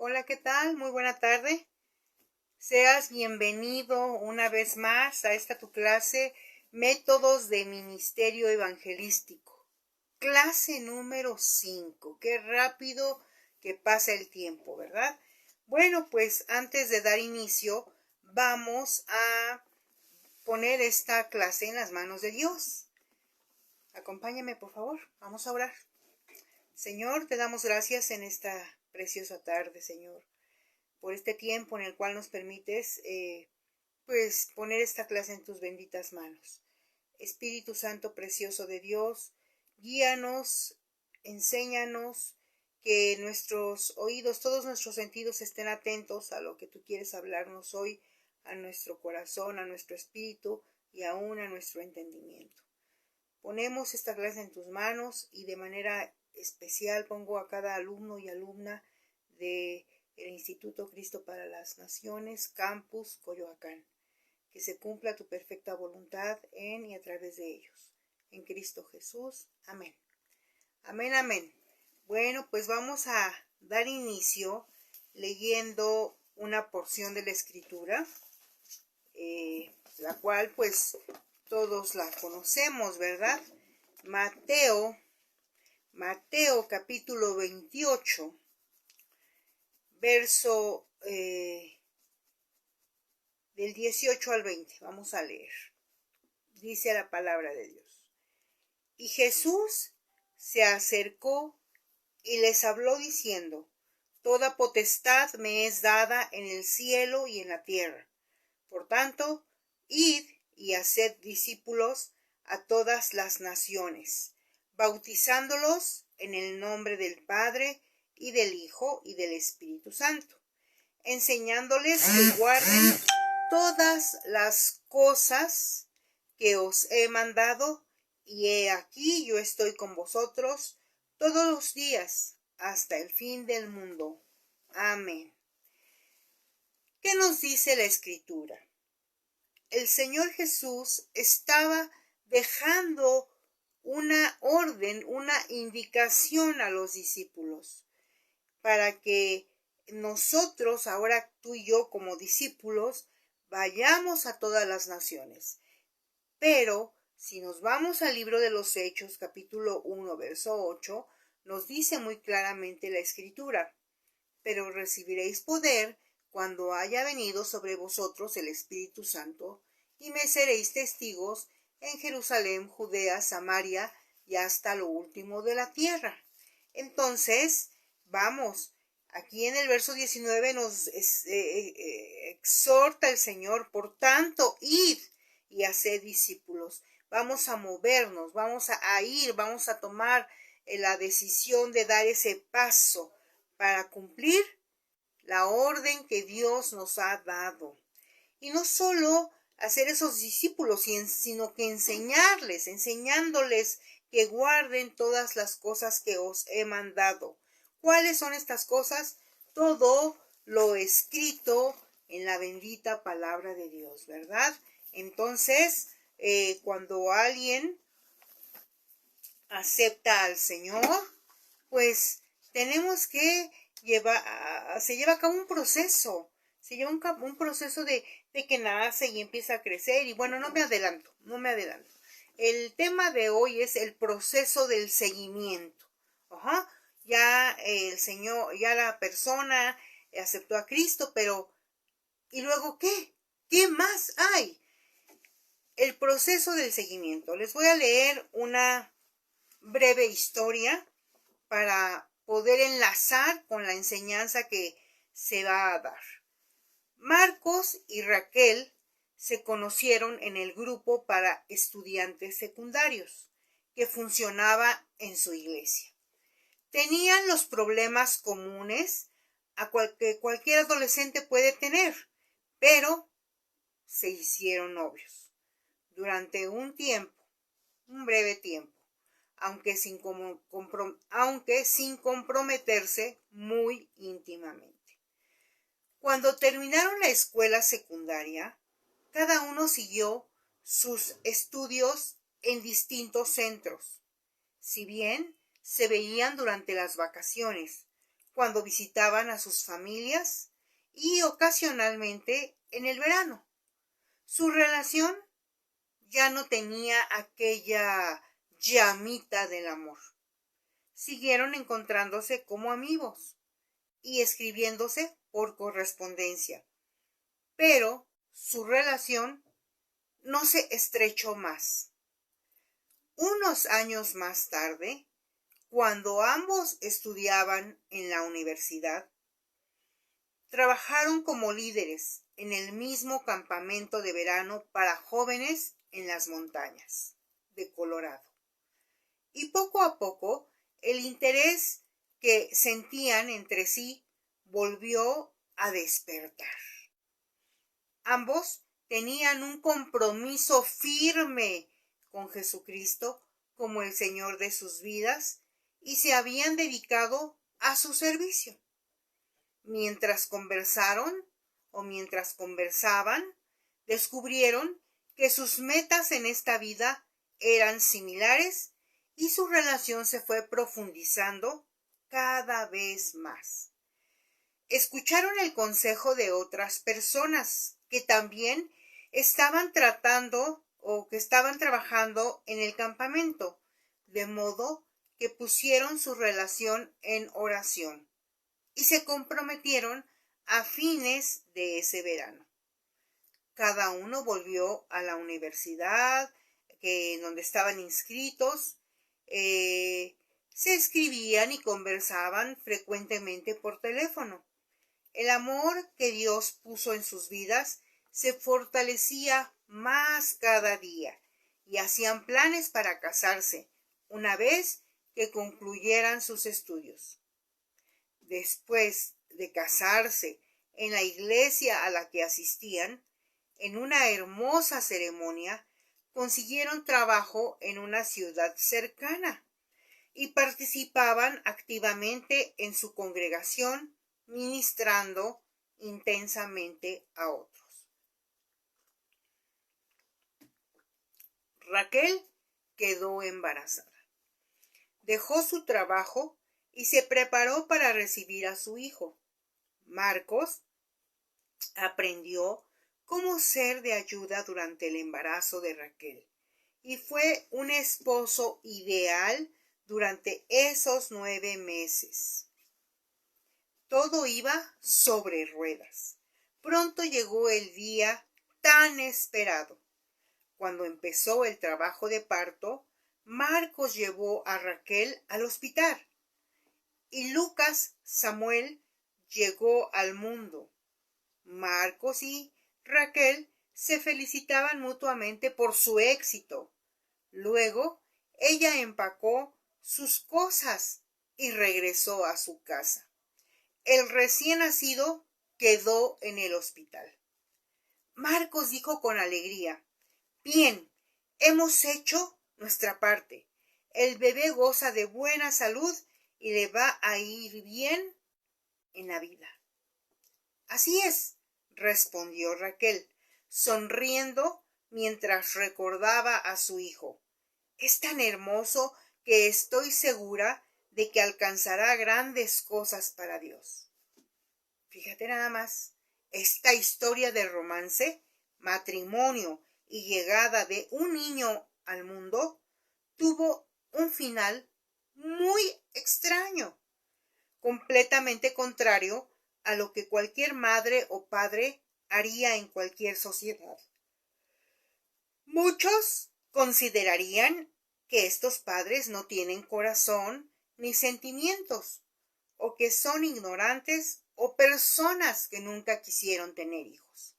Hola, ¿qué tal? Muy buena tarde. Seas bienvenido una vez más a esta tu clase, Métodos de Ministerio Evangelístico. Clase número 5. Qué rápido que pasa el tiempo, ¿verdad? Bueno, pues antes de dar inicio, vamos a poner esta clase en las manos de Dios. Acompáñame, por favor. Vamos a orar. Señor, te damos gracias en esta preciosa tarde, Señor, por este tiempo en el cual nos permites pues poner esta clase en tus benditas manos. Espíritu Santo precioso de Dios, guíanos, enséñanos, que nuestros oídos, todos nuestros sentidos estén atentos a lo que tú quieres hablarnos hoy, a nuestro corazón, a nuestro espíritu y aún a nuestro entendimiento. Ponemos esta clase en tus manos y de manera especial pongo a cada alumno y alumna de el Instituto Cristo para las Naciones, Campus Coyoacán. Que se cumpla tu perfecta voluntad en y a través de ellos. En Cristo Jesús. Amén. Amén, amén. Bueno, pues vamos a dar inicio leyendo una porción de la Escritura, la cual pues todos la conocemos, ¿verdad? Mateo capítulo 28, verso del 18 al 20. Vamos a leer. Dice la palabra de Dios. Y Jesús se acercó y les habló diciendo: Toda potestad me es dada en el cielo y en la tierra. Por tanto, id y haced discípulos a todas las naciones, bautizándolos en el nombre del Padre y del Hijo y del Espíritu Santo, enseñándoles que guarden todas las cosas que os he mandado, y he aquí yo estoy con vosotros todos los días hasta el fin del mundo. Amén. ¿Qué nos dice la Escritura? El Señor Jesús estaba dejando una orden, una indicación a los discípulos para que nosotros, ahora tú y yo como discípulos, vayamos a todas las naciones. Pero si nos vamos al libro de los Hechos, capítulo 1, verso 8, nos dice muy claramente la Escritura: pero recibiréis poder cuando haya venido sobre vosotros el Espíritu Santo, y me seréis testigos en Jerusalén, Judea, Samaria y hasta lo último de la tierra. Entonces, vamos, aquí en el verso 19 nos exhorta el Señor: por tanto, id y haced discípulos. Vamos a movernos, vamos a ir, vamos a tomar la decisión de dar ese paso para cumplir la orden que Dios nos ha dado. Y no solo hacer esos discípulos, sino que enseñándoles que guarden todas las cosas que os he mandado. ¿Cuáles son estas cosas? Todo lo escrito en la bendita palabra de Dios, ¿verdad? Entonces, cuando alguien acepta al Señor, pues tenemos que se lleva a cabo un proceso. Se lleva un proceso de que nace y empieza a crecer. Y bueno, no me adelanto. El tema de hoy es el proceso del seguimiento. Ya el Señor, ya la persona aceptó a Cristo, pero ¿y luego qué? ¿Qué más hay? El proceso del seguimiento. Les voy a leer una breve historia para poder enlazar con la enseñanza que se va a dar. Marcos y Raquel se conocieron en el grupo para estudiantes secundarios que funcionaba en su iglesia. Tenían los problemas comunes que cualquier adolescente puede tener, pero se hicieron novios durante un breve tiempo, aunque sin comprometerse muy íntimamente. Cuando terminaron la escuela secundaria, cada uno siguió sus estudios en distintos centros. Si bien se veían durante las vacaciones, cuando visitaban a sus familias y ocasionalmente en el verano. Su relación ya no tenía aquella llamita del amor. Siguieron encontrándose como amigos y escribiéndose por correspondencia, pero su relación no se estrechó más. Unos años más tarde, cuando ambos estudiaban en la universidad, trabajaron como líderes en el mismo campamento de verano para jóvenes en las montañas de Colorado. Y poco a poco, el interés que sentían entre sí volvió a despertar. Ambos tenían un compromiso firme con Jesucristo como el Señor de sus vidas y se habían dedicado a su servicio. Mientras conversaban, descubrieron que sus metas en esta vida eran similares y su relación se fue profundizando cada vez más. Escucharon el consejo de otras personas que también estaban trabajando en el campamento, de modo que pusieron su relación en oración y se comprometieron a fines de ese verano. Cada uno volvió a la universidad donde estaban inscritos, se escribían y conversaban frecuentemente por teléfono. El amor que Dios puso en sus vidas se fortalecía más cada día y hacían planes para casarse una vez que concluyeran sus estudios. Después de casarse en la iglesia a la que asistían, en una hermosa ceremonia, consiguieron trabajo en una ciudad cercana y participaban activamente en su congregación, ministrando intensamente a otros. Raquel quedó embarazada. Dejó su trabajo y se preparó para recibir a su hijo. Marcos aprendió cómo ser de ayuda durante el embarazo de Raquel y fue un esposo ideal durante esos 9 meses. Todo iba sobre ruedas. Pronto llegó el día tan esperado. Cuando empezó el trabajo de parto, Marcos llevó a Raquel al hospital y Lucas Samuel llegó al mundo. Marcos y Raquel se felicitaban mutuamente por su éxito. Luego, ella empacó sus cosas y regresó a su casa. El recién nacido quedó en el hospital. Marcos dijo con alegría: «Bien, hemos hecho nuestra parte. El bebé goza de buena salud y le va a ir bien en la vida». «Así es», respondió Raquel, sonriendo mientras recordaba a su hijo. «Es tan hermoso que estoy segura de que alcanzará grandes cosas para Dios». Fíjate nada más, esta historia de romance, matrimonio y llegada de un niño al mundo tuvo un final muy extraño, completamente contrario a lo que cualquier madre o padre haría en cualquier sociedad. Muchos considerarían que estos padres no tienen corazón ni sentimientos, o que son ignorantes o personas que nunca quisieron tener hijos.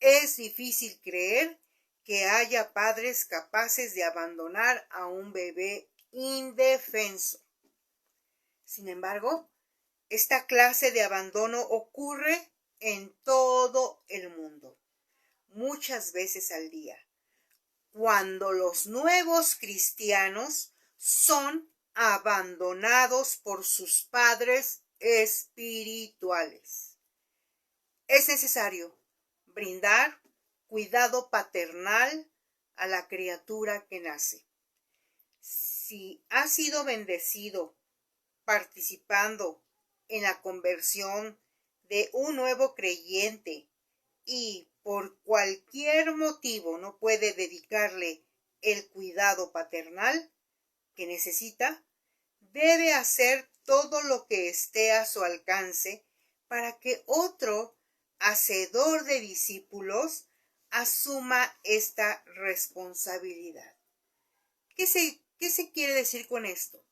Es difícil creer que haya padres capaces de abandonar a un bebé indefenso. Sin embargo, esta clase de abandono ocurre en todo el mundo, muchas veces al día, cuando los nuevos cristianos son abandonados por sus padres espirituales. Es necesario brindar cuidado paternal a la criatura que nace. Si ha sido bendecido participando en la conversión de un nuevo creyente y por cualquier motivo no puede dedicarle el cuidado paternal que necesita, debe hacer todo lo que esté a su alcance para que otro hacedor de discípulos asuma esta responsabilidad. ¿Qué se quiere decir con esto?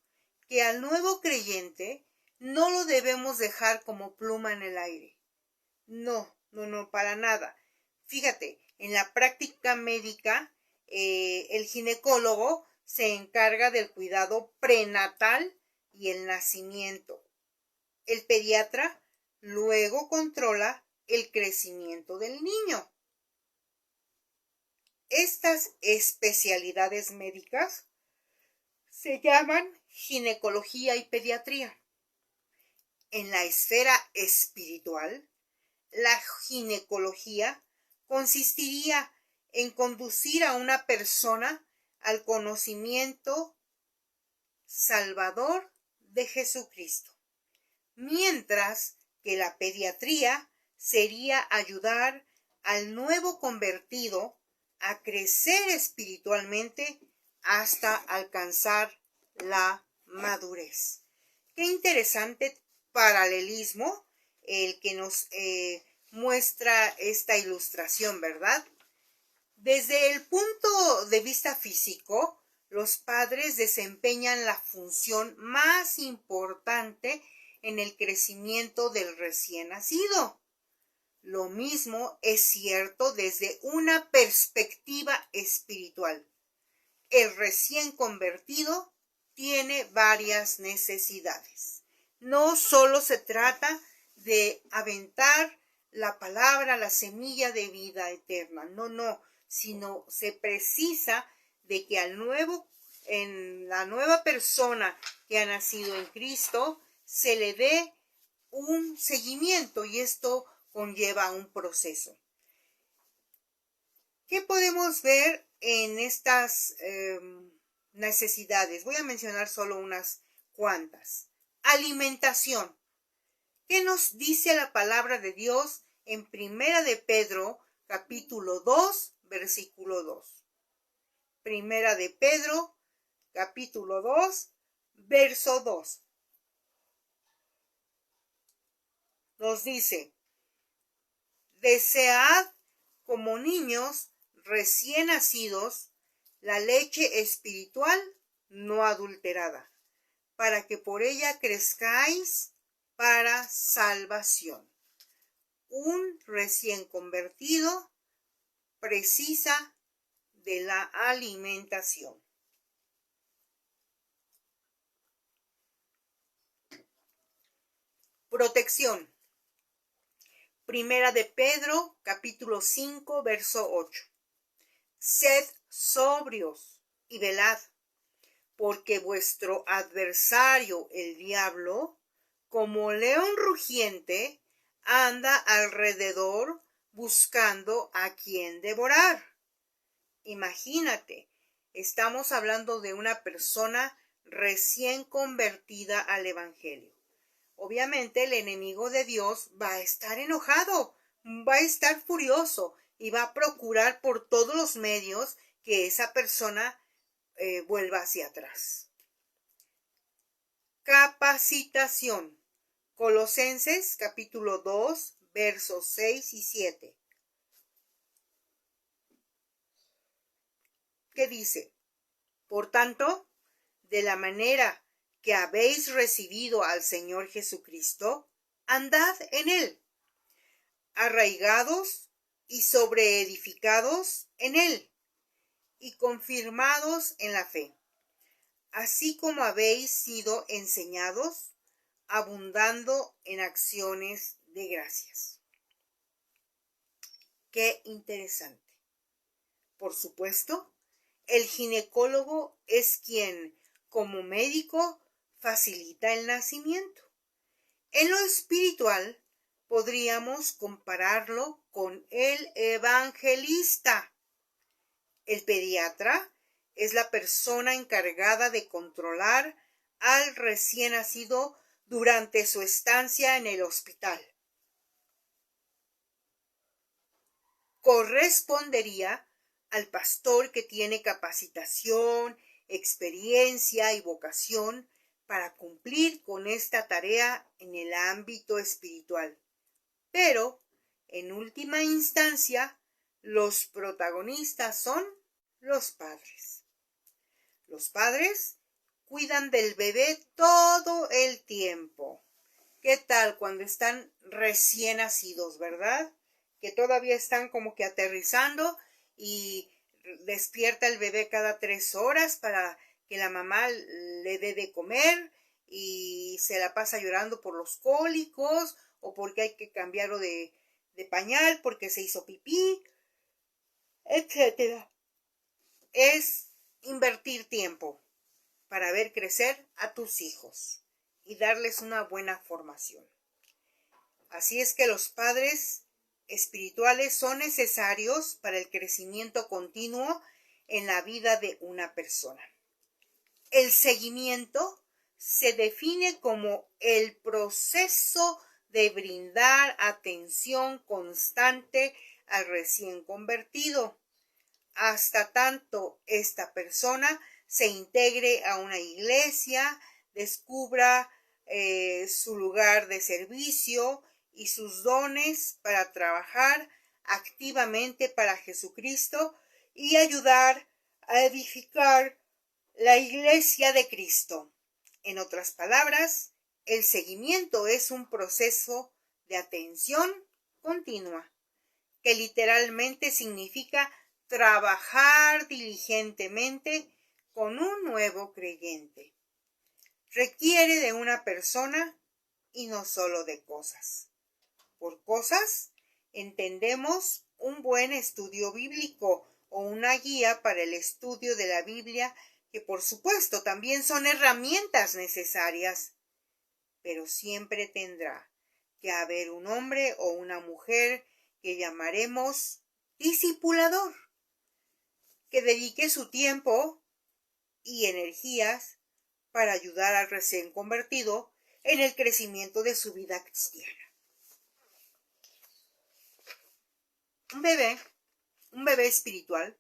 Que al nuevo creyente no lo debemos dejar como pluma en el aire. No, para nada. Fíjate, en la práctica médica, el ginecólogo se encarga del cuidado prenatal y el nacimiento. El pediatra luego controla el crecimiento del niño. Estas especialidades médicas se llaman ginecología y pediatría. En la esfera espiritual, la ginecología consistiría en conducir a una persona al conocimiento salvador de Jesucristo, mientras que la pediatría sería ayudar al nuevo convertido a crecer espiritualmente hasta alcanzar la madurez. Qué interesante paralelismo el que nos muestra esta ilustración, ¿verdad? Desde el punto de vista físico, los padres desempeñan la función más importante en el crecimiento del recién nacido. Lo mismo es cierto desde una perspectiva espiritual. El recién convertido tiene varias necesidades. No solo se trata de aventar la palabra, la semilla de vida eterna, no, sino se precisa de que en la nueva persona que ha nacido en Cristo se le dé un seguimiento y esto conlleva un proceso. ¿Qué podemos ver en estas necesidades? Voy a mencionar solo unas cuantas. Alimentación. ¿Qué nos dice la palabra de Dios en Primera de Pedro, capítulo 2, versículo 2? Primera de Pedro, capítulo 2, verso 2. Nos dice: desead como niños recién nacidos la leche espiritual no adulterada, para que por ella crezcáis para salvación. Un recién convertido precisa de la alimentación. Protección. Primera de Pedro, capítulo 5, verso 8. Sed sobrios y velad, porque vuestro adversario, el diablo, como león rugiente, anda alrededor buscando a quien devorar. Imagínate, estamos hablando de una persona recién convertida al Evangelio. Obviamente el enemigo de Dios va a estar enojado, va a estar furioso y va a procurar por todos los medios que esa persona vuelva hacia atrás. Capacitación. Colosenses capítulo 2, versos 6 y 7. ¿Qué dice? Por tanto, de la manera que habéis recibido al Señor Jesucristo, andad en él, arraigados y sobreedificados en él, y confirmados en la fe, así como habéis sido enseñados, abundando en acciones de gracias. Qué interesante. Por supuesto, el ginecólogo es quien, como médico, facilita el nacimiento. En lo espiritual, podríamos compararlo con el evangelista. El pediatra es la persona encargada de controlar al recién nacido durante su estancia en el hospital. Correspondería al pastor que tiene capacitación, experiencia y vocación para cumplir con esta tarea en el ámbito espiritual. Pero, en última instancia, los protagonistas son los padres. Los padres cuidan del bebé todo el tiempo. ¿Qué tal cuando están recién nacidos, verdad? Que todavía están como que aterrizando y despierta el bebé cada 3 horas para que la mamá le dé de comer y se la pasa llorando por los cólicos o porque hay que cambiarlo de pañal porque se hizo pipí, etcétera. Es invertir tiempo para ver crecer a tus hijos y darles una buena formación. Así es que los padres espirituales son necesarios para el crecimiento continuo en la vida de una persona. El seguimiento se define como el proceso de brindar atención constante al recién convertido, hasta tanto esta persona se integre a una iglesia, descubra su lugar de servicio y sus dones para trabajar activamente para Jesucristo y ayudar a edificar la iglesia de Cristo. En otras palabras, el seguimiento es un proceso de atención continua, que literalmente significa trabajar diligentemente con un nuevo creyente. Requiere de una persona y no solo de cosas. Por cosas entendemos un buen estudio bíblico o una guía para el estudio de la Biblia, que por supuesto también son herramientas necesarias, pero siempre tendrá que haber un hombre o una mujer que llamaremos discipulador, que dedique su tiempo y energías para ayudar al recién convertido en el crecimiento de su vida cristiana. Un bebé espiritual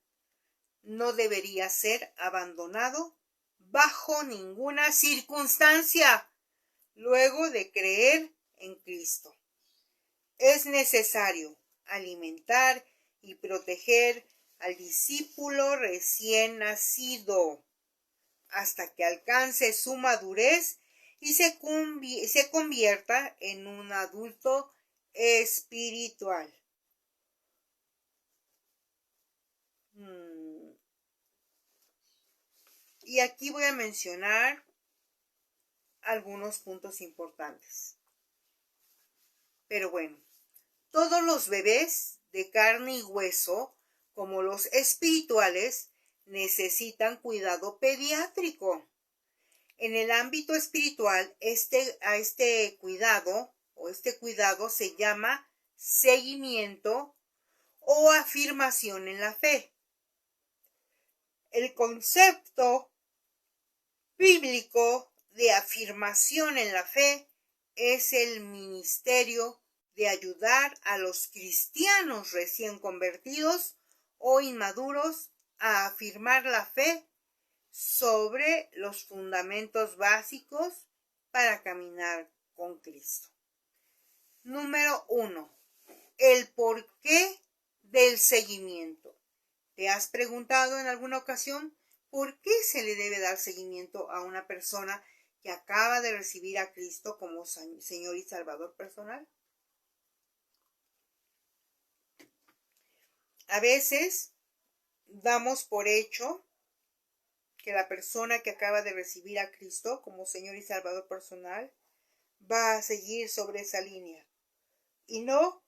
no debería ser abandonado bajo ninguna circunstancia luego de creer en Cristo. Es necesario alimentar y proteger al discípulo recién nacido hasta que alcance su madurez y se convierta en un adulto espiritual. Y aquí voy a mencionar algunos puntos importantes. Pero bueno, todos los bebés de carne y hueso, como los espirituales, necesitan cuidado pediátrico. En el ámbito espiritual, este cuidado se llama seguimiento o afirmación en la fe. El concepto bíblico de afirmación en la fe es el ministerio de ayudar a los cristianos recién convertidos o inmaduros a afirmar la fe sobre los fundamentos básicos para caminar con Cristo. Número 1. El porqué del seguimiento. ¿Te has preguntado en alguna ocasión por qué se le debe dar seguimiento a una persona que acaba de recibir a Cristo como Señor y Salvador personal? A veces damos por hecho que la persona que acaba de recibir a Cristo como Señor y Salvador personal va a seguir sobre esa línea. Y no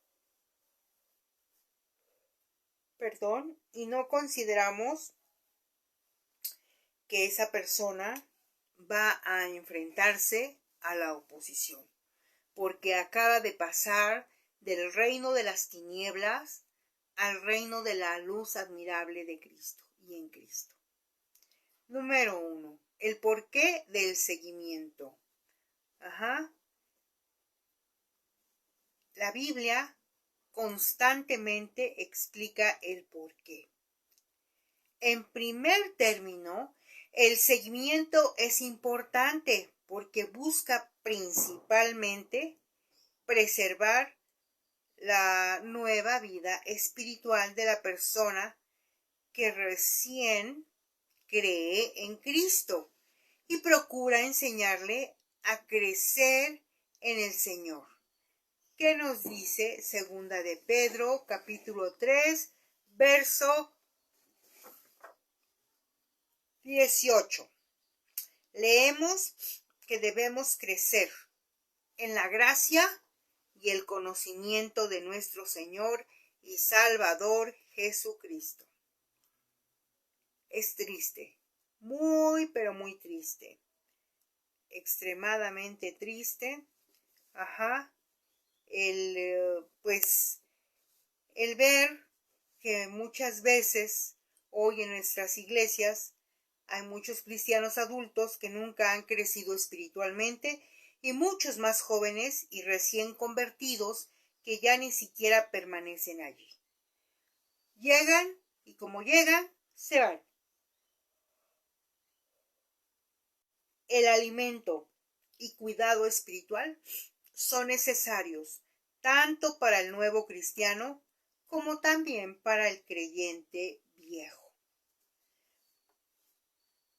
consideramos que esa persona va a enfrentarse a la oposición, porque acaba de pasar del reino de las tinieblas al reino de la luz admirable de Cristo y en Cristo. Número 1. El porqué del seguimiento. Ajá. La Biblia constantemente explica el porqué. En primer término, el seguimiento es importante porque busca principalmente preservar la nueva vida espiritual de la persona que recién cree en Cristo y procura enseñarle a crecer en el Señor. ¿Qué nos dice segunda de Pedro, capítulo 3, verso 18? Leemos que debemos crecer en la gracia y el conocimiento de nuestro Señor y Salvador Jesucristo. Es triste, muy pero muy triste, extremadamente triste, el ver que muchas veces hoy en nuestras iglesias hay muchos cristianos adultos que nunca han crecido espiritualmente y muchos más jóvenes y recién convertidos que ya ni siquiera permanecen allí. Llegan y como llegan, se van. El alimento y cuidado espiritual son necesarios tanto para el nuevo cristiano como también para el creyente viejo.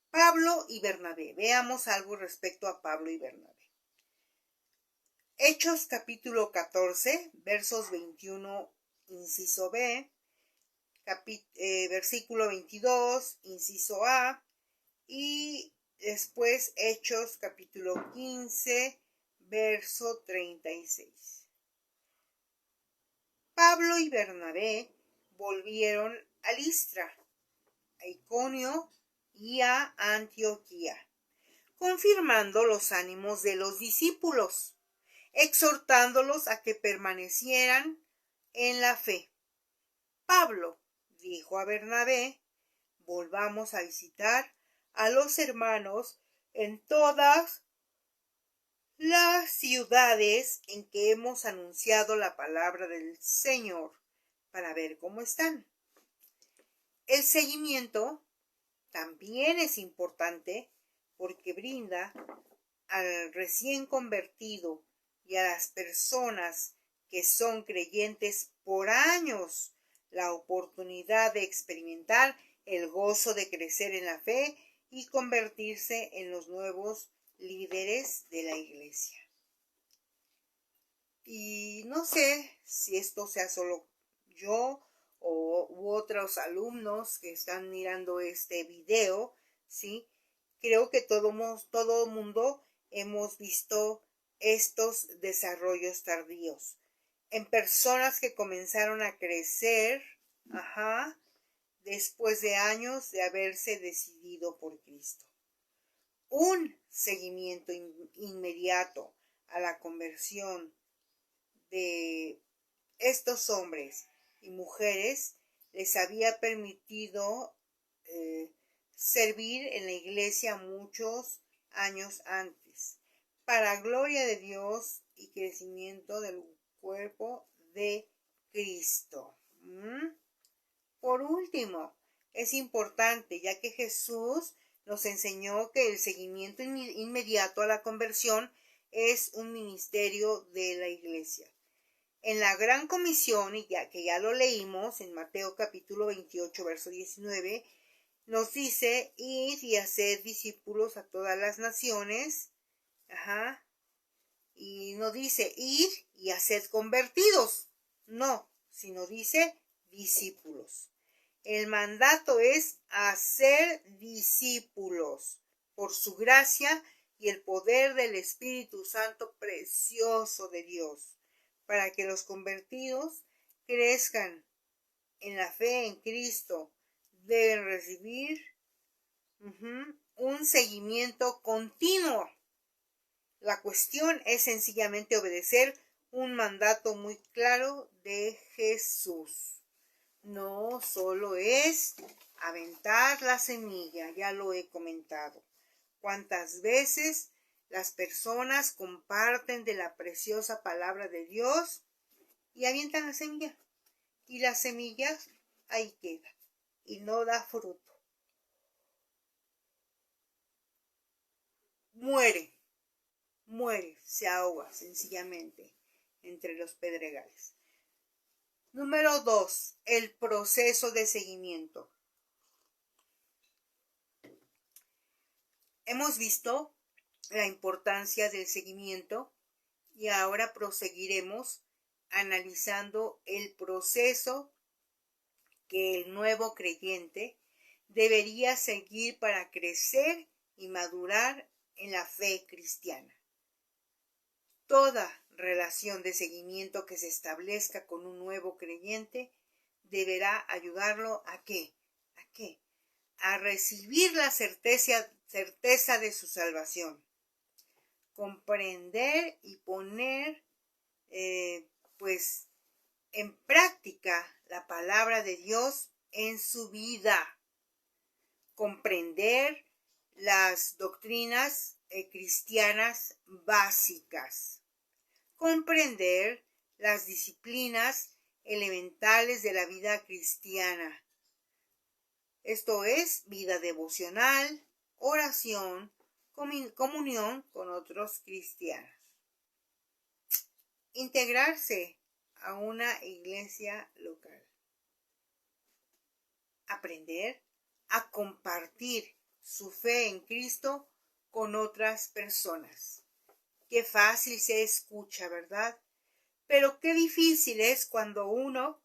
Pablo y Bernabé. Veamos algo respecto a Pablo y Bernabé. Hechos capítulo 14, versos 21, inciso B, versículo 22, inciso A, y después Hechos capítulo 15, verso 36. Pablo y Bernabé volvieron a Listra, a Iconio y a Antioquía, confirmando los ánimos de los discípulos, exhortándolos a que permanecieran en la fe. Pablo dijo a Bernabé: volvamos a visitar a los hermanos en todas las ciudades en que hemos anunciado la palabra del Señor para ver cómo están. El seguimiento también es importante porque brinda al recién convertido y a las personas que son creyentes por años la oportunidad de experimentar el gozo de crecer en la fe y convertirse en los nuevos líderes de la iglesia. Y no sé si esto sea solo yo u otros alumnos que están mirando este video, ¿sí? Creo que todo mundo hemos visto estos desarrollos tardíos en personas que comenzaron a crecer, después de años de haberse decidido por Cristo. Un seguimiento inmediato a la conversión de estos hombres y mujeres les había permitido servir en la iglesia muchos años antes, para gloria de Dios y crecimiento del cuerpo de Cristo. Por último, es importante, ya que Jesús nos enseñó que el seguimiento inmediato a la conversión es un ministerio de la iglesia. En la Gran Comisión, y ya lo leímos en Mateo capítulo 28, verso 19, nos dice: id y haced discípulos a todas las naciones. Y no dice id y haced convertidos, no, sino dice discípulos. El mandato es hacer discípulos por su gracia y el poder del Espíritu Santo precioso de Dios, para que los convertidos crezcan en la fe en Cristo. Deben recibir un seguimiento continuo. La cuestión es sencillamente obedecer un mandato muy claro de Jesús. No solo es aventar la semilla, ya lo he comentado. ¿Cuántas veces Las personas comparten de la preciosa palabra de Dios y avientan la semilla. Y la semilla ahí queda y no da fruto. Muere, se ahoga sencillamente entre los pedregales. Número 2, el proceso de seguimiento. Hemos visto la importancia del seguimiento y ahora proseguiremos analizando el proceso que el nuevo creyente debería seguir para crecer y madurar en la fe cristiana. Toda relación de seguimiento que se establezca con un nuevo creyente deberá ayudarlo ¿a qué? A recibir la certeza de su salvación, comprender y poner en práctica la palabra de Dios en su vida, comprender las doctrinas cristianas básicas, comprender las disciplinas elementales de la vida cristiana. Esto es vida devocional, oración, comunión con otros cristianos. Integrarse a una iglesia local. Aprender a compartir su fe en Cristo con otras personas. Qué fácil se escucha, ¿verdad? Pero qué difícil es cuando uno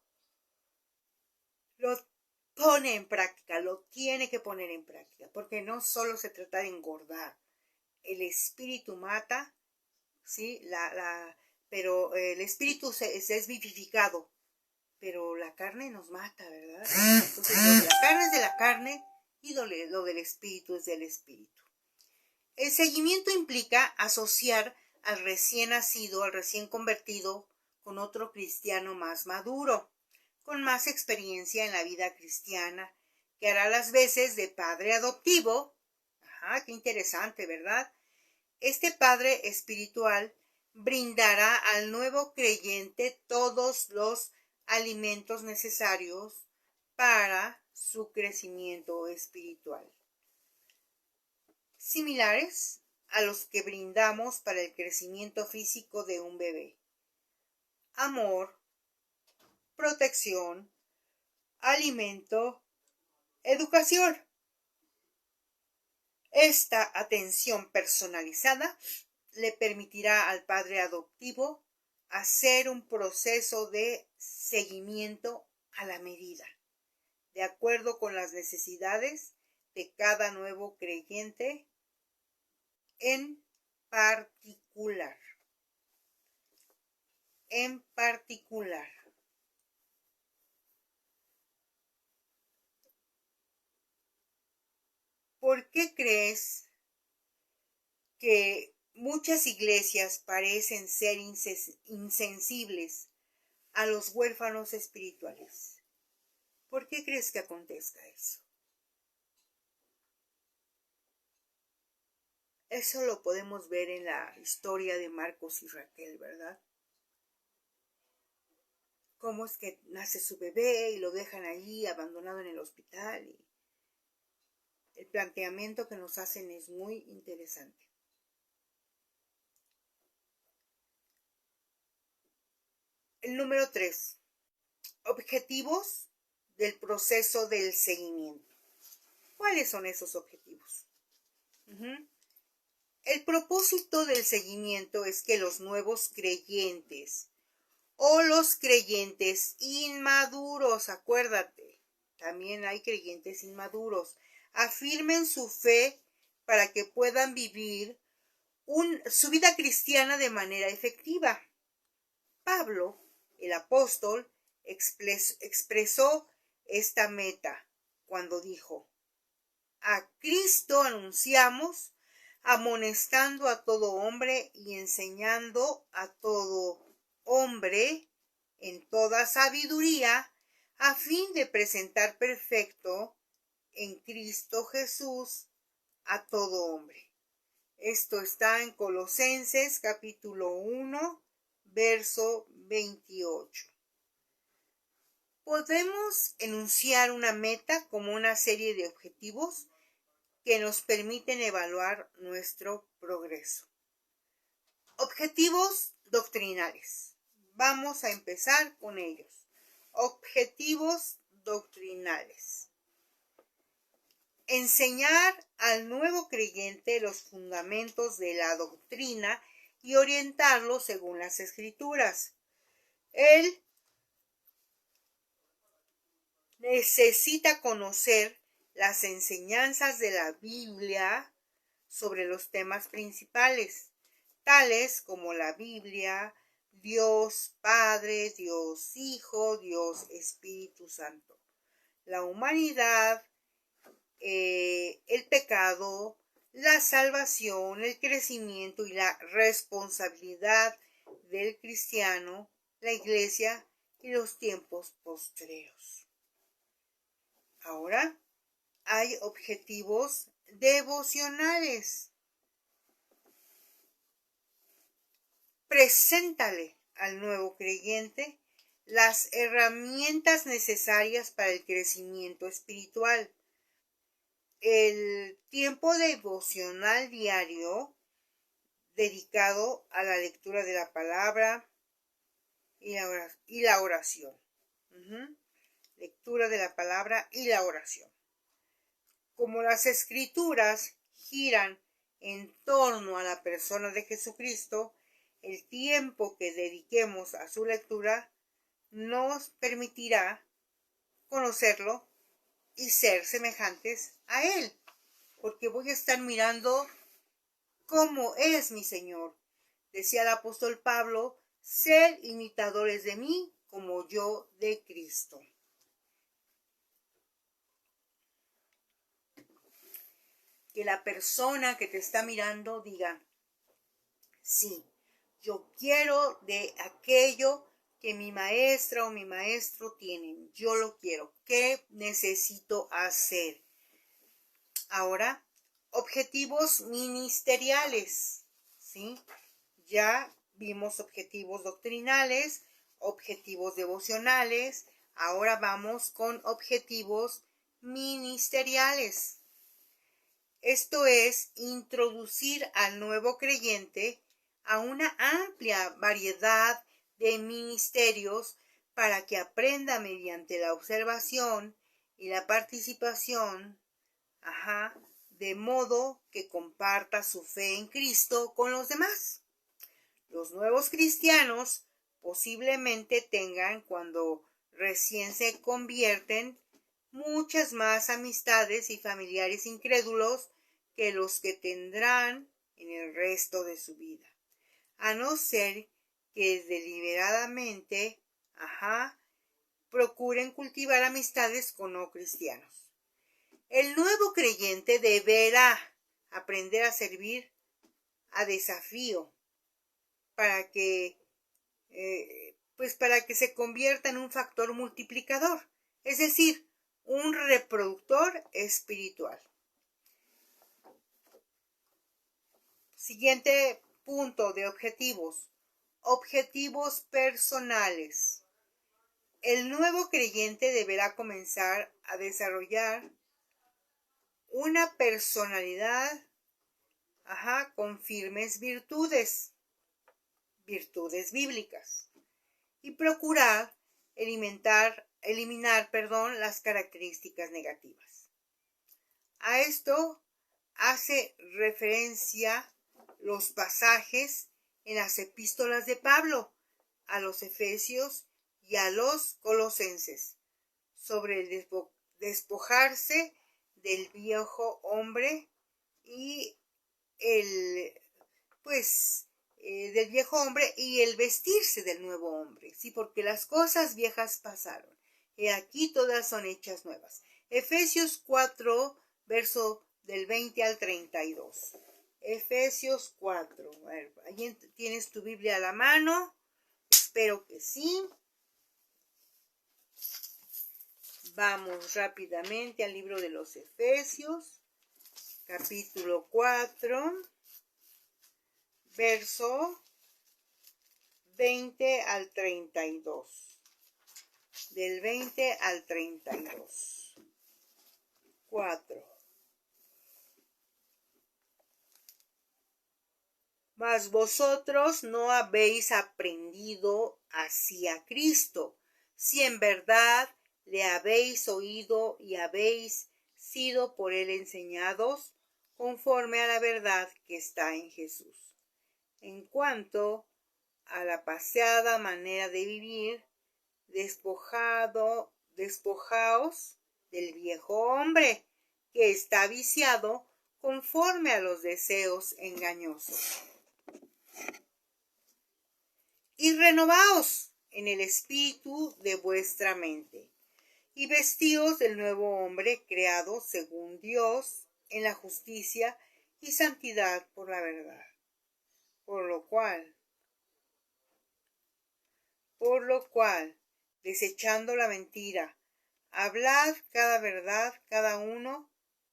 lo pone en práctica, lo tiene que poner en práctica, porque no solo se trata de engordar. El espíritu mata, ¿sí? Pero el espíritu es vivificado, pero la carne nos mata, ¿verdad? Entonces lo de la carne es de la carne y lo del espíritu es del espíritu. El seguimiento implica asociar al recién nacido, al recién convertido, con otro cristiano más maduro, con más experiencia en la vida cristiana, que hará las veces de padre adoptivo. Qué interesante, ¿verdad? Este padre espiritual brindará al nuevo creyente todos los alimentos necesarios para su crecimiento espiritual, similares a los que brindamos para el crecimiento físico de un bebé. Amor, protección, alimento, educación. Esta atención personalizada le permitirá al padre adoptivo hacer un proceso de seguimiento a la medida, de acuerdo con las necesidades de cada nuevo creyente en particular. ¿Por qué crees que muchas iglesias parecen ser insensibles a los huérfanos espirituales? ¿Por qué crees que acontezca eso? Eso lo podemos ver en la historia de Marcos y Raquel, ¿verdad? Cómo es que nace su bebé y lo dejan allí abandonado en el hospital. Y el planteamiento que nos hacen es muy interesante. El número 3. Objetivos del proceso del seguimiento. ¿Cuáles son esos objetivos? El propósito del seguimiento es que los nuevos creyentes o los creyentes inmaduros, acuérdate, también hay creyentes inmaduros, afirmen su fe para que puedan vivir su vida cristiana de manera efectiva. Pablo, el apóstol, expresó esta meta cuando dijo: a Cristo anunciamos, amonestando a todo hombre y enseñando a todo hombre en toda sabiduría, a fin de presentar perfecto en Cristo Jesús a todo hombre. Esto está en Colosenses capítulo 1, verso 28. Podemos enunciar una meta como una serie de objetivos que nos permiten evaluar nuestro progreso. Objetivos doctrinales. Vamos a empezar con ellos. Objetivos doctrinales. Enseñar al nuevo creyente los fundamentos de la doctrina y orientarlo según las Escrituras. Él necesita conocer las enseñanzas de la Biblia sobre los temas principales, tales como la Biblia, Dios Padre, Dios Hijo, Dios Espíritu Santo, la humanidad, el pecado, la salvación, el crecimiento y la responsabilidad del cristiano, la iglesia y los tiempos postreros. Ahora hay objetivos devocionales. Preséntale al nuevo creyente las herramientas necesarias para el crecimiento espiritual. El tiempo devocional diario dedicado a la lectura de la palabra y la oración. Lectura de la palabra y la oración. Como las Escrituras giran en torno a la persona de Jesucristo, el tiempo que dediquemos a su lectura nos permitirá conocerlo y ser semejantes a Él, porque voy a estar mirando cómo es mi Señor. Decía el apóstol Pablo, ser imitadores de mí como yo de Cristo. Que la persona que te está mirando diga, sí, yo quiero de aquello que mi maestra o mi maestro tienen. Yo lo quiero. ¿Qué necesito hacer? Ahora, objetivos ministeriales. ¿Sí? Ya vimos objetivos doctrinales, objetivos devocionales. Ahora vamos con objetivos ministeriales. Esto es introducir al nuevo creyente a una amplia variedad de ministerios para que aprenda mediante la observación y la participación, de modo que comparta su fe en Cristo con los demás. Los nuevos cristianos posiblemente tengan, cuando recién se convierten, muchas más amistades y familiares incrédulos que los que tendrán en el resto de su vida, a no ser que deliberadamente, procuren cultivar amistades con no cristianos. El nuevo creyente deberá aprender a servir a desafío para que se convierta en un factor multiplicador, es decir, un reproductor espiritual. Siguiente punto de objetivos. Objetivos personales. El nuevo creyente deberá comenzar a desarrollar una personalidad con firmes virtudes bíblicas, y procurar eliminar las características negativas. A esto hace referencia los pasajes en las epístolas de Pablo a los Efesios y a los Colosenses sobre el despojarse del viejo hombre y del viejo hombre y el vestirse del nuevo hombre, sí, porque las cosas viejas pasaron y aquí todas son hechas nuevas. Efesios 4, verso del 20 al 32. Efesios 4. Ahí tienes tu Biblia a la mano. Espero que sí. Vamos rápidamente al libro de los Efesios, capítulo 4. verso 20 al 32. Del 20 al 32. 4. Mas vosotros no habéis aprendido así a Cristo, si en verdad le habéis oído y habéis sido por él enseñados, conforme a la verdad que está en Jesús. En cuanto a la paseada manera de vivir, despojaos del viejo hombre, que está viciado conforme a los deseos engañosos. Y renovaos en el espíritu de vuestra mente, y vestíos del nuevo hombre creado según Dios en la justicia y santidad por la verdad. Por lo cual, desechando la mentira, hablad cada verdad cada uno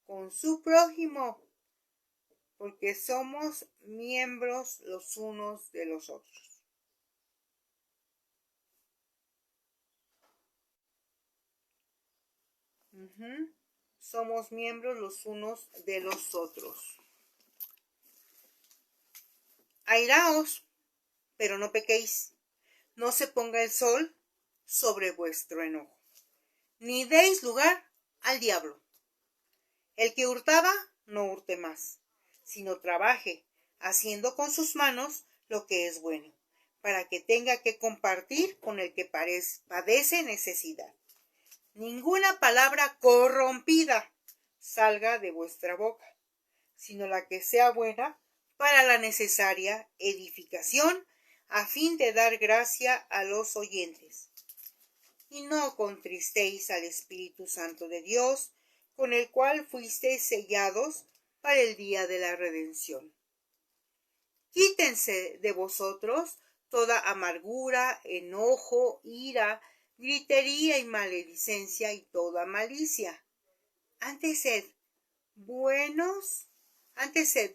con su prójimo, porque somos miembros los unos de los otros. Somos miembros los unos de los otros. Airaos, pero no pequéis. No se ponga el sol sobre vuestro enojo, ni deis lugar al diablo. El que hurtaba, no hurte más, sino trabaje, haciendo con sus manos lo que es bueno, para que tenga que compartir con el que padece necesidad. Ninguna palabra corrompida salga de vuestra boca, sino la que sea buena para la necesaria edificación, a fin de dar gracia a los oyentes. Y no contristéis al Espíritu Santo de Dios, con el cual fuisteis sellados para el día de la redención. Quítense de vosotros toda amargura, enojo, ira, gritería y maledicencia y toda malicia. Antes sed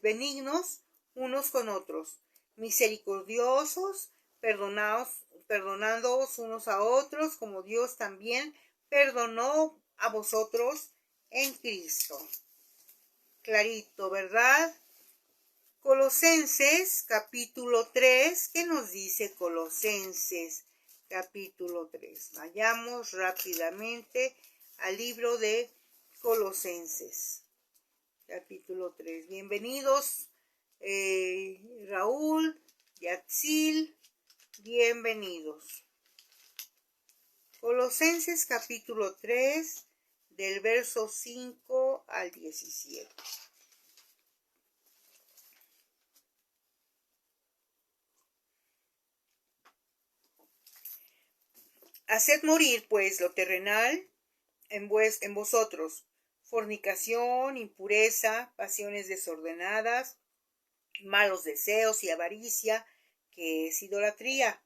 benignos unos con otros, misericordiosos, perdonándoos unos a otros, como Dios también perdonó a vosotros en Cristo. Clarito, ¿verdad? Colosenses capítulo 3, ¿qué nos dice Colosenses capítulo 3? Vayamos rápidamente al libro de Colosenses capítulo 3. Bienvenidos Raúl, Yatzil, bienvenidos. Colosenses capítulo 3, del verso 5 al 17. Haced morir, pues, lo terrenal en vosotros: fornicación, impureza, pasiones desordenadas, malos deseos y avaricia, que es idolatría,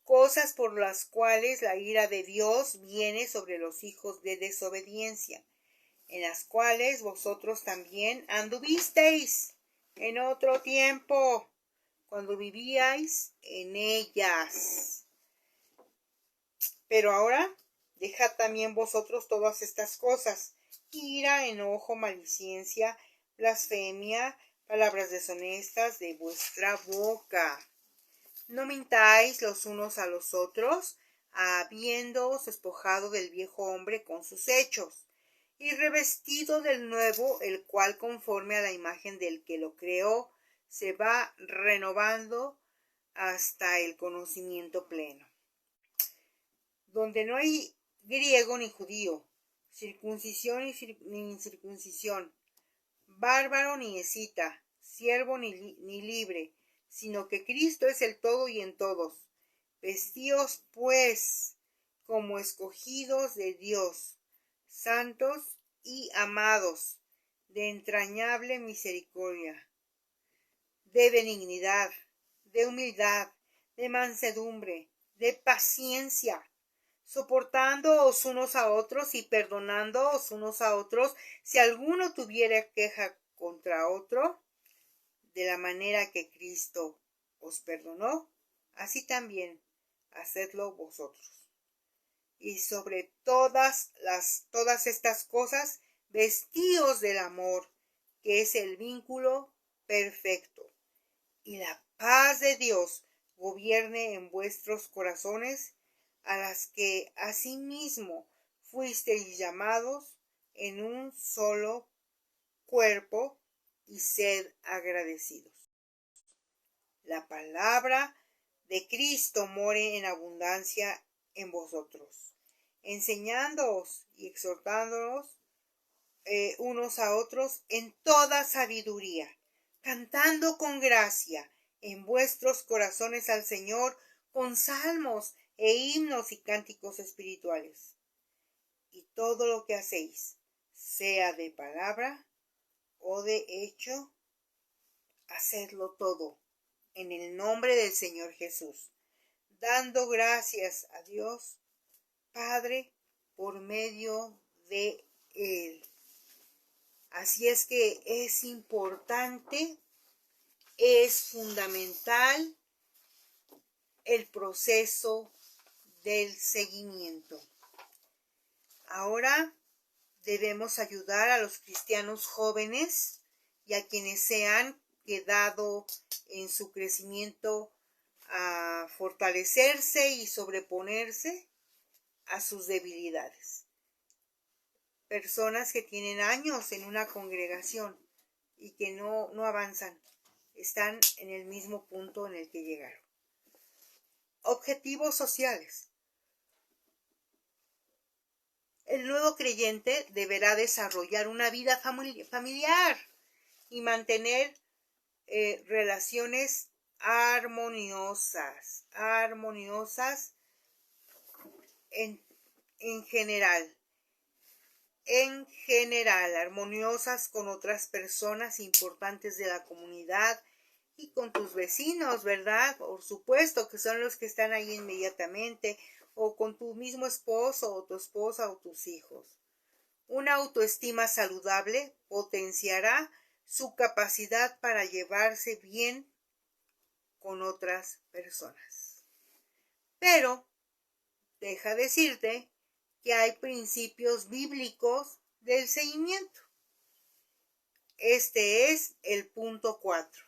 cosas por las cuales la ira de Dios viene sobre los hijos de desobediencia, en las cuales vosotros también anduvisteis en otro tiempo, cuando vivíais en ellas. Pero ahora dejad también vosotros todas estas cosas: ira, enojo, maledicencia, blasfemia, palabras deshonestas de vuestra boca. No mintáis los unos a los otros, habiéndoos despojado del viejo hombre con sus hechos, y revestido del nuevo, el cual, conforme a la imagen del que lo creó, se va renovando hasta el conocimiento pleno, donde no hay griego ni judío, circuncisión ni incircuncisión, bárbaro ni escita, siervo ni libre, sino que Cristo es el todo y en todos. Vestíos, pues, como escogidos de Dios, santos y amados, de entrañable misericordia, de benignidad, de humildad, de mansedumbre, de paciencia, soportándoos unos a otros y perdonándoos unos a otros, si alguno tuviera queja contra otro. de la manera que Cristo os perdonó, así también hacedlo vosotros. Y sobre todas estas cosas, vestíos del amor, que es el vínculo perfecto. Y la paz de Dios gobierne en vuestros corazones, a las que asimismo fuisteis llamados en un solo cuerpo, y sed agradecidos. La palabra de Cristo more en abundancia en vosotros, enseñándoos y exhortándoos unos a otros en toda sabiduría, cantando con gracia en vuestros corazones al Señor con salmos e himnos y cánticos espirituales. Y todo lo que hacéis, sea de palabra o de hecho, hacedlo todo en el nombre del Señor Jesús, dando gracias a Dios Padre por medio de Él. Así es que es importante, es fundamental el proceso del seguimiento. Ahora debemos ayudar a los cristianos jóvenes y a quienes se han quedado en su crecimiento a fortalecerse y sobreponerse a sus debilidades. Personas que tienen años en una congregación y que no avanzan, están en el mismo punto en el que llegaron. Objetivos sociales. El nuevo creyente deberá desarrollar una vida familiar y mantener relaciones armoniosas en general, armoniosas con otras personas importantes de la comunidad y con tus vecinos, ¿verdad? Por supuesto que son los que están ahí inmediatamente, o con tu mismo esposo o tu esposa o tus hijos. Una autoestima saludable potenciará su capacidad para llevarse bien con otras personas. Pero deja decirte que hay principios bíblicos del seguimiento. Este es el punto 4.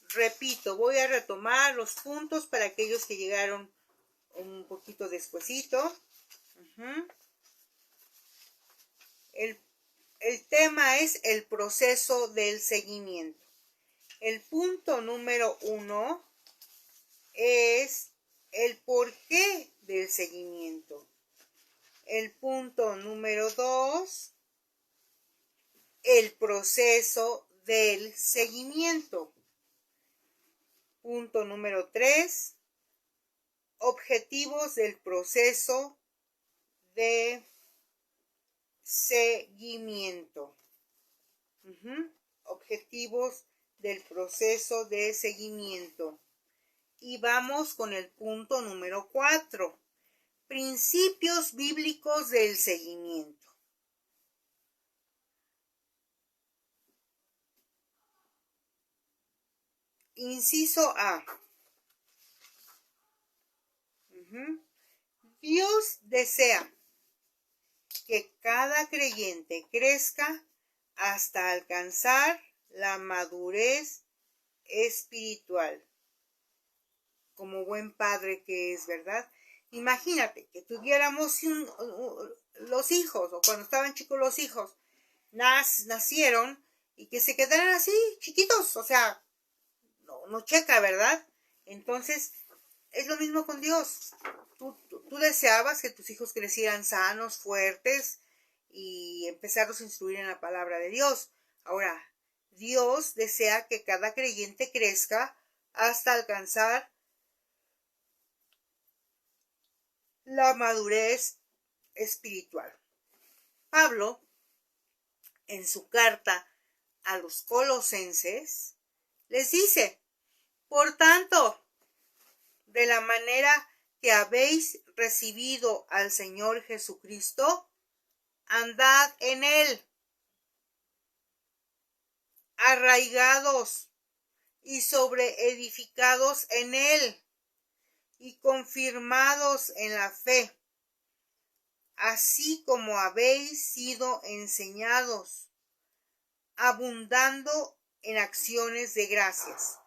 Repito, voy a retomar los puntos para aquellos que llegaron un poquito despuesito. El tema es el proceso del seguimiento. El punto número 1 es el porqué del seguimiento. El punto número 2, el proceso del seguimiento. Punto número 3, objetivos del proceso de seguimiento. Objetivos del proceso de seguimiento. Y vamos con el punto número 4. Principios bíblicos del seguimiento. Inciso A. Dios desea que cada creyente crezca hasta alcanzar la madurez espiritual, como buen padre que es, ¿verdad? Imagínate que tuviéramos los hijos, o cuando estaban chicos los hijos, nacieron y que se quedaran así, chiquitos, o sea, no checa, ¿verdad? Entonces, es lo mismo con Dios. Tú deseabas que tus hijos crecieran sanos, fuertes y empezarlos a instruir en la palabra de Dios. Ahora, Dios desea que cada creyente crezca hasta alcanzar la madurez espiritual. Pablo, en su carta a los Colosenses, les dice: por tanto, de la manera que habéis recibido al Señor Jesucristo, andad en Él, arraigados y sobreedificados en él y confirmados en la fe, así como habéis sido enseñados, abundando en acciones de gracias.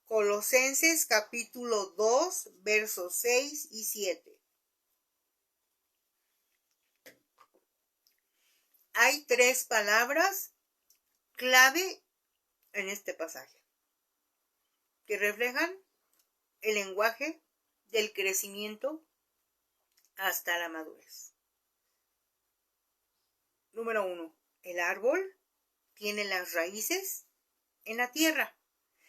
Colosenses capítulo 2, versos 6 y 7. Hay 3 palabras clave en este pasaje que reflejan el lenguaje del crecimiento hasta la madurez. Número 1. El árbol tiene las raíces en la tierra.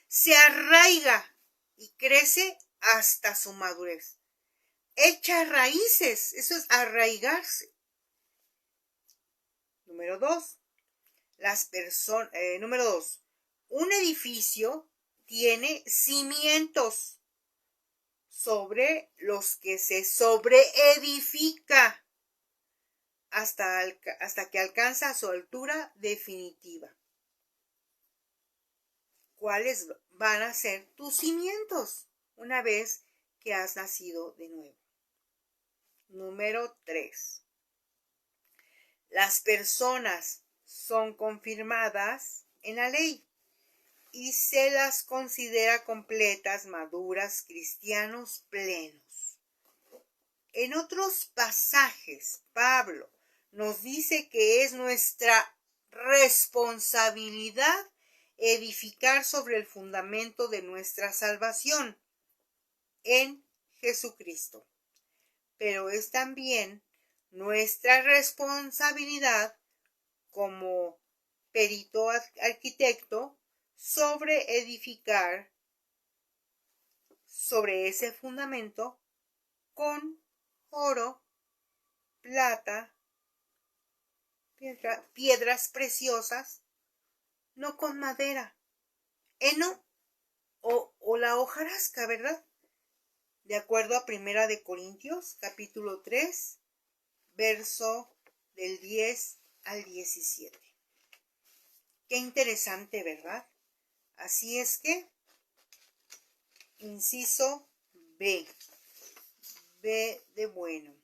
Se arraiga y crece hasta su madurez. Echa raíces, eso es arraigarse. Número 2. Número 2. Un edificio tiene cimientos sobre los que se sobreedifica hasta que alcanza su altura definitiva. ¿Cuáles van a ser tus cimientos una vez que has nacido de nuevo? Número 3. Las personas son confirmadas en la ley y se las considera completas, maduras, cristianos plenos. En otros pasajes, Pablo nos dice que es nuestra responsabilidad edificar sobre el fundamento de nuestra salvación en Jesucristo. Pero es también nuestra responsabilidad como perito arquitecto sobre edificar sobre ese fundamento con oro, plata, piedras preciosas, no con madera, heno o la hojarasca, ¿verdad? De acuerdo a 1 de Corintios, capítulo 3, verso del 10 al 17. Qué interesante, ¿verdad? Así es que, inciso B. B de bueno.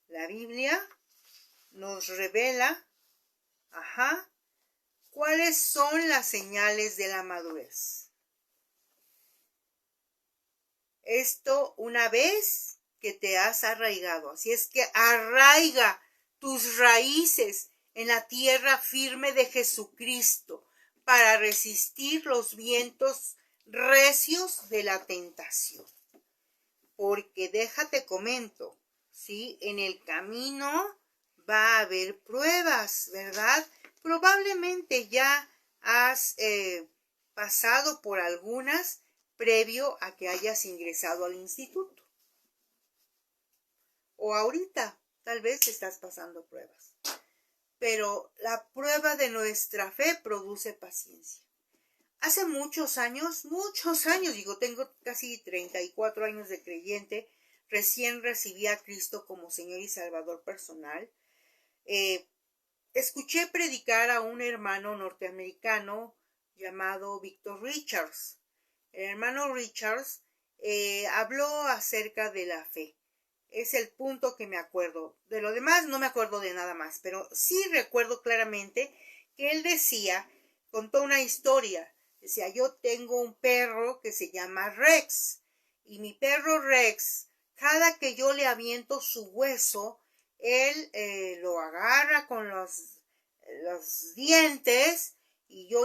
La Biblia nos revela, cuáles son las señales de la madurez. Esto una vez que te has arraigado. Así es que arraiga tus raíces en la tierra firme de Jesucristo para resistir los vientos recios de la tentación. Porque déjate comento, ¿sí? En el camino va a haber pruebas, ¿verdad? Probablemente ya has pasado por algunas previo a que hayas ingresado al instituto. O ahorita, tal vez estás pasando pruebas. Pero la prueba de nuestra fe produce paciencia. Hace muchos años, digo, tengo casi 34 años de creyente, recién recibí a Cristo como Señor y Salvador personal. Escuché predicar a un hermano norteamericano llamado Victor Richards. El hermano Richards habló acerca de la fe. Es el punto que me acuerdo. De lo demás no me acuerdo de nada más, pero sí recuerdo claramente que él contó una historia. Decía, yo tengo un perro que se llama Rex, y mi perro Rex, cada que yo le aviento su hueso, él lo agarra con los dientes, y yo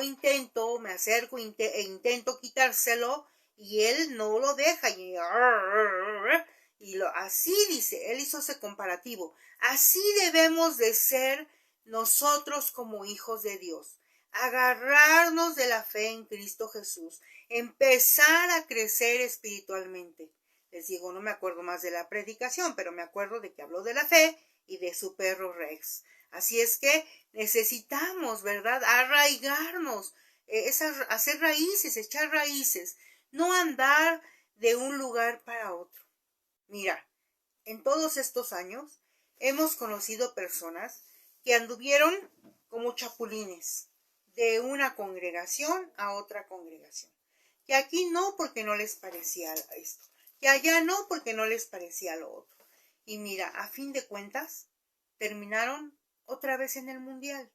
me acerco e intento quitárselo, y él no lo deja, así dice, él hizo ese comparativo. Así debemos de ser nosotros como hijos de Dios. Agarrarnos de la fe en Cristo Jesús. Empezar a crecer espiritualmente. Les digo, no me acuerdo más de la predicación, pero me acuerdo de que habló de la fe y de su perro Rex. Así es que necesitamos, ¿verdad? Arraigarnos, hacer raíces, echar raíces, no andar de un lugar para otro. Mira, en todos estos años hemos conocido personas que anduvieron como chapulines, de una congregación a otra congregación. Y aquí no porque no les parecía esto. Y allá no porque no les parecía lo otro. Y mira, a fin de cuentas, terminaron otra vez en el mundial,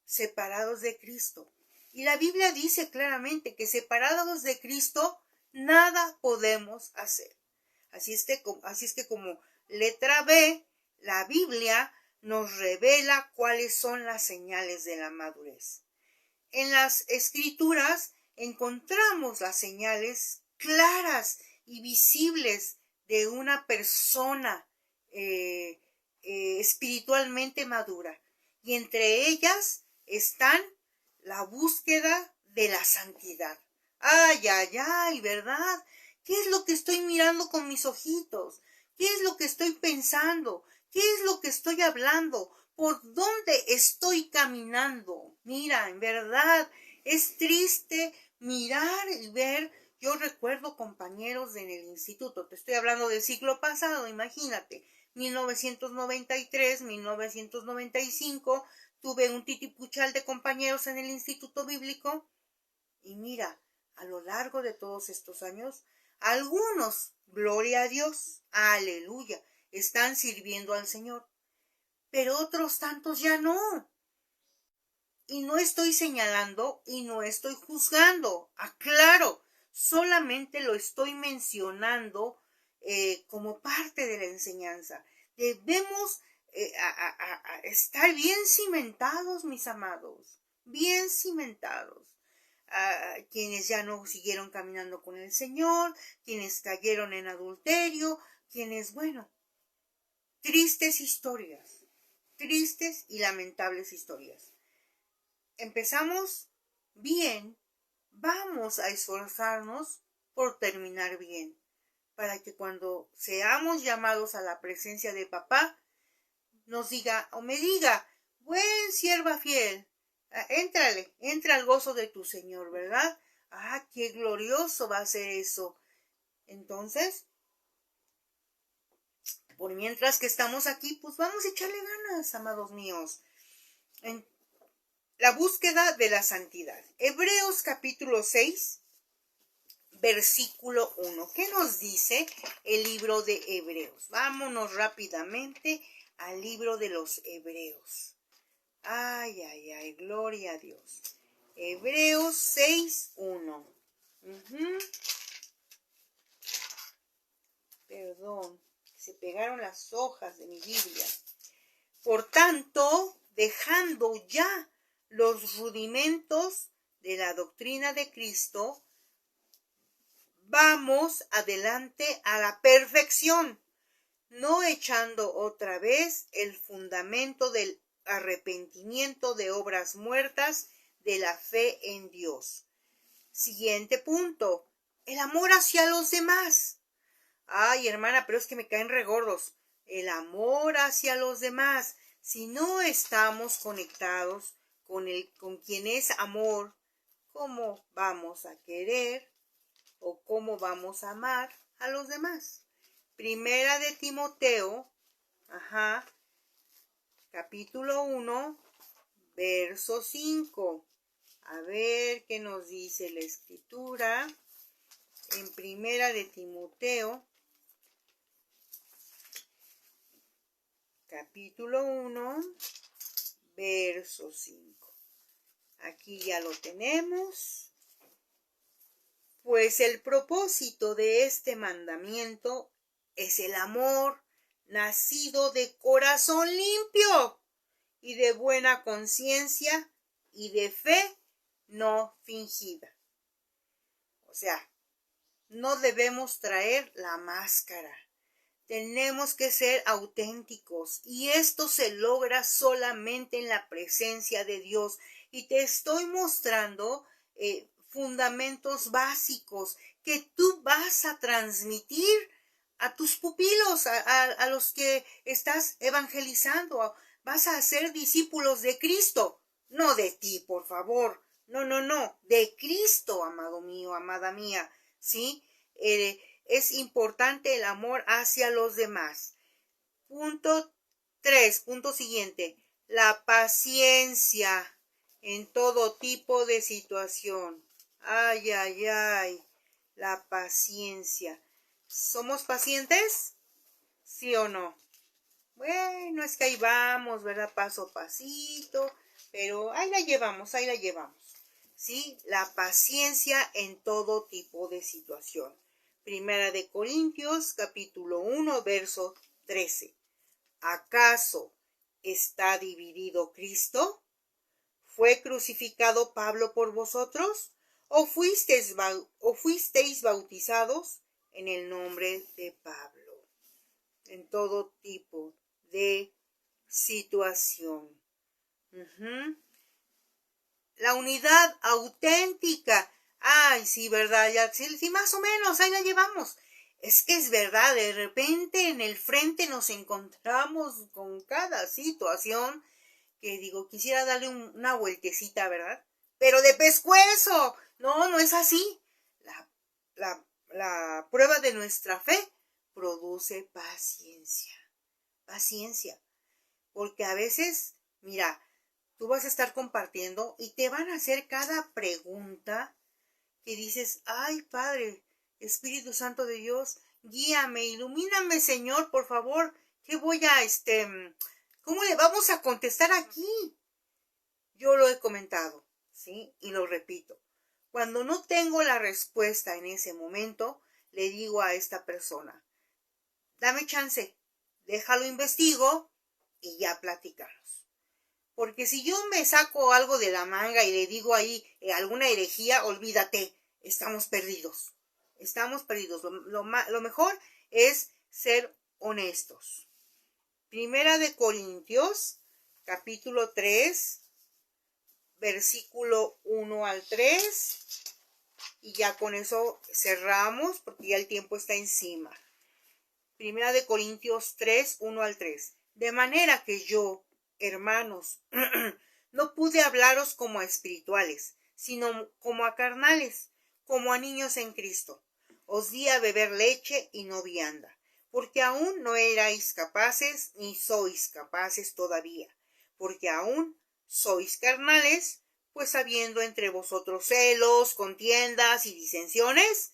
separados de Cristo. Y la Biblia dice claramente que separados de Cristo, nada podemos hacer. Así es que como letra B, la Biblia nos revela cuáles son las señales de la madurez. En las Escrituras encontramos las señales claras y visibles de una persona espiritualmente madura. Y entre ellas están la búsqueda de la santidad. Ay, ay, ay, ¿verdad? ¿Qué es lo que estoy mirando con mis ojitos? ¿Qué es lo que estoy pensando? ¿Qué es lo que estoy hablando? ¿Por dónde estoy caminando? Mira, en verdad, es triste mirar y ver. Yo recuerdo compañeros en el instituto, te estoy hablando del siglo pasado, imagínate, 1993, 1995, tuve un titipuchal de compañeros en el instituto bíblico y mira, a lo largo de todos estos años, algunos, gloria a Dios, aleluya, están sirviendo al Señor, pero otros tantos ya no. Y no estoy señalando y no estoy juzgando, aclaro, solamente lo estoy mencionando como parte de la enseñanza. Debemos estar bien cimentados, mis amados, bien cimentados. Quienes ya no siguieron caminando con el Señor, quienes cayeron en adulterio, quienes, bueno, tristes historias, tristes y lamentables historias. Empezamos bien, vamos a esforzarnos por terminar bien, para que cuando seamos llamados a la presencia de papá, nos diga o me diga, buen sierva fiel, entra al gozo de tu Señor, ¿verdad? Ah, qué glorioso va a ser eso. Entonces, por mientras que estamos aquí, pues vamos a echarle ganas, amados míos. La búsqueda de la santidad. Hebreos capítulo 6, versículo 1. ¿Qué nos dice el libro de Hebreos? Vámonos rápidamente al libro de los Hebreos. Ay, ay, ay, gloria a Dios. Hebreos 6, 1. Perdón, se pegaron las hojas de mi Biblia. Por tanto, dejando ya los rudimentos de la doctrina de Cristo, vamos adelante a la perfección, no echando otra vez el fundamento del arrepentimiento de obras muertas de la fe en Dios. Siguiente punto, el amor hacia los demás. Ay, hermana, pero es que me caen regordos. El amor hacia los demás. Si no estamos conectados con quien es amor, ¿cómo vamos a querer o cómo vamos a amar a los demás? Primera de Timoteo, capítulo 1, verso 5. A ver qué nos dice la escritura. En Primera de Timoteo, capítulo 1, verso 5. Aquí ya lo tenemos. Pues el propósito de este mandamiento es el amor nacido de corazón limpio y de buena conciencia y de fe no fingida. O sea, no debemos traer la máscara. Tenemos que ser auténticos y esto se logra solamente en la presencia de Dios. Y te estoy mostrando fundamentos básicos que tú vas a transmitir a tus pupilos, a los que estás evangelizando. Vas a ser discípulos de Cristo, no de ti, por favor. No, de Cristo, amado mío, amada mía, ¿sí? Es importante el amor hacia los demás. Punto 3, punto siguiente, la paciencia. en todo tipo de situación. Ay, ay, ay, la paciencia. ¿Somos pacientes? ¿Sí o no? Bueno, es que ahí vamos, ¿verdad? Paso a pasito, pero ahí la llevamos, ahí la llevamos. ¿Sí? La paciencia en todo tipo de situación. Primera de Corintios, capítulo 1, verso 13. ¿Acaso está dividido Cristo? ¿Fue crucificado Pablo por vosotros? ¿O fuisteis bautizados en el nombre de Pablo? En todo tipo de situación. La unidad auténtica. Ay, sí, ¿verdad? Ya, sí, más o menos, ahí la llevamos. Es que es verdad, de repente en el frente nos encontramos con cada situación que digo, quisiera darle una vueltecita, ¿verdad? Pero de pescuezo. No, no es así. La prueba de nuestra fe produce paciencia. Paciencia. Porque a veces, mira, tú vas a estar compartiendo y te van a hacer cada pregunta que dices, ay, Padre, Espíritu Santo de Dios, guíame, ilumíname, Señor, por favor. ¿Qué voy a, cómo le vamos a contestar aquí? Yo lo he comentado, ¿sí? Y lo repito. Cuando no tengo la respuesta en ese momento, le digo a esta persona, dame chance, déjalo investigo y ya platicamos. Porque si yo me saco algo de la manga y le digo ahí alguna herejía, olvídate, estamos perdidos. Estamos perdidos. Lo mejor es ser honestos. Primera de Corintios, capítulo 3, versículo 1 al 3. Y ya con eso cerramos porque ya el tiempo está encima. Primera de Corintios 3, 1 al 3. De manera que yo, hermanos, no pude hablaros como a espirituales, sino como a carnales, como a niños en Cristo. Os di a beber leche y no vianda, porque aún no erais capaces, ni sois capaces todavía, porque aún sois carnales, pues habiendo entre vosotros celos, contiendas y disensiones,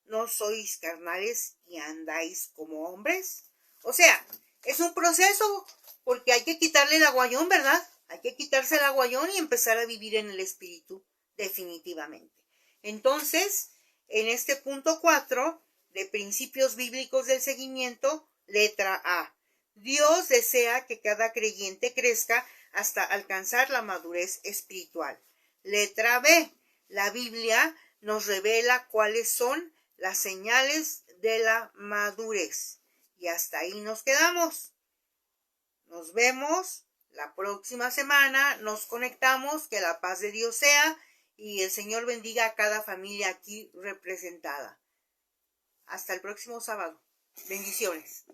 ¿no sois carnales y andáis como hombres? O sea, es un proceso porque hay que quitarle el aguayón, ¿verdad? Hay que quitarse el aguayón y empezar a vivir en el espíritu, definitivamente. Entonces, en este punto 4 de principios bíblicos del seguimiento, letra A. Dios desea que cada creyente crezca hasta alcanzar la madurez espiritual. Letra B. La Biblia nos revela cuáles son las señales de la madurez. Y hasta ahí nos quedamos. Nos vemos la próxima semana. Nos conectamos. Que la paz de Dios sea y el Señor bendiga a cada familia aquí representada. Hasta el próximo sábado. Bendiciones.